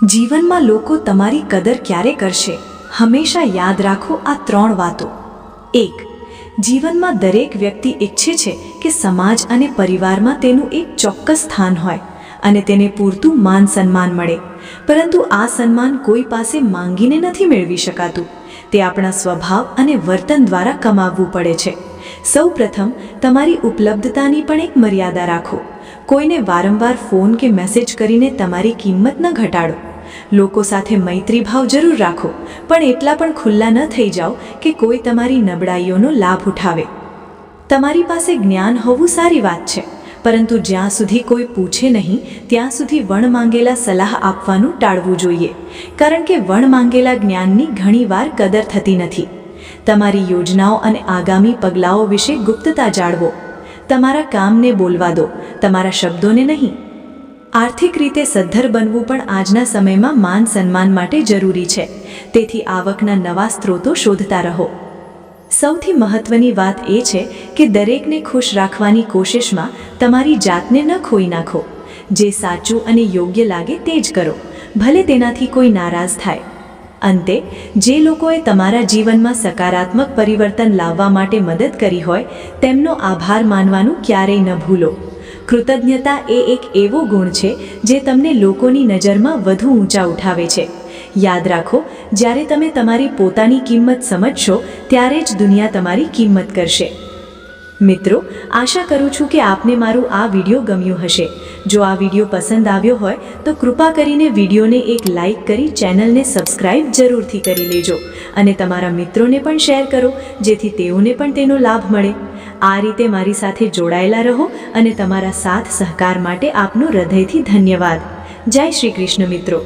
જીવનમાં લોકો તમારી કદર ક્યારે કરશે? હંમેશા યાદ રાખો આ 3 વાતો. 1. જીવનમાં દરેક વ્યક્તિ ઈચ્છે છે કે સમાજ અને પરિવારમાં તેનું એક ચોક્કસ સ્થાન હોય અને તેને પૂરતું માન સન્માન મળે. પરંતુ આ સન્માન કોઈ પાસે માંગીને નથી મેળવી શકાતું. તે આપણા સ્વભાવ અને વર્તન દ્વારા કમાવવું પડે છે. સૌપ્રથમ તમારી ઉપલબ્ધતાની પણ એક મર્યાદા રાખો. કોઈને વારંવાર ફોન કે મેસેજ કરીને તમારી કિંમત ન ઘટાડો. લોકો સાથે મૈત્રી ભાવ જરૂર રાખો, પણ એટલા પણ ખુલ્લા ન થઈ જાઓ કે કોઈ તમારી નબળાઈઓનો લાભ ઉઠાવે. તમારી પાસે જ્ઞાન હોવું સારી વાત છે, પરંતુ જ્યાં સુધી કોઈ પૂછે નહીં ત્યાં સુધી વણ માંગેલા સલાહ આપવાનું ટાળવું જોઈએ, કારણ કે વણ માંગેલા જ્ઞાનની ઘણીવાર કદર થતી નથી. તમારી યોજનાઓ અને આગામી પગલાઓ વિશે ગુપ્તતા જાળવો. તમારા કામને બોલવા દો, તમારા શબ્દોને નહીં. આર્થિક રીતે સદ્ધર બનવું પણ આજના સમયમાં માન સન્માન માટે જરૂરી છે. તેથી આવકના નવા સ્ત્રોતો શોધતા રહો. સૌથી મહત્વની વાત એ છે કે દરેકને ખુશ રાખવાની કોશિશમાં તમારી જાતને ન ખોઈ નાખો. જે સાચું અને યોગ્ય લાગે તે જ કરો, ભલે તેનાથી કોઈ નારાજ થાય. અંતે, જે લોકોએ તમારા જીવનમાં સકારાત્મક પરિવર્તન લાવવા માટે મદદ કરી હોય તેમનો આભાર માનવાનું ક્યારેય ન ભૂલો. કૃતજ્ઞતા એ એક એવો ગુણ છે જે તમને લોકોની નજરમાં વધુ ઊંચા ઉઠાવે છે. યાદ રાખો, જ્યારે તમે તમારી પોતાની કિંમત સમજશો ત્યારે જ દુનિયા તમારી કિંમત કરશે. મિત્રો, આશા કરું છું કે આપને મારું આ વિડીયો ગમ્યું હશે. જો આ વિડીયો પસંદ આવ્યો હોય તો કૃપા કરીને વિડીયોને એક લાઈક કરી ચેનલને સબસ્ક્રાઈબ જરૂરથી કરી લેજો અને તમારા મિત્રોને પણ શેર કરો, જેથી તેઓને પણ તેનો લાભ મળે. આ રીતે મારી સાથે જોડાયેલા રહો અને તમારા સાથ સહકાર માટે આપનો હૃદયથી ધન્યવાદ. જય શ્રી કૃષ્ણ મિત્રો.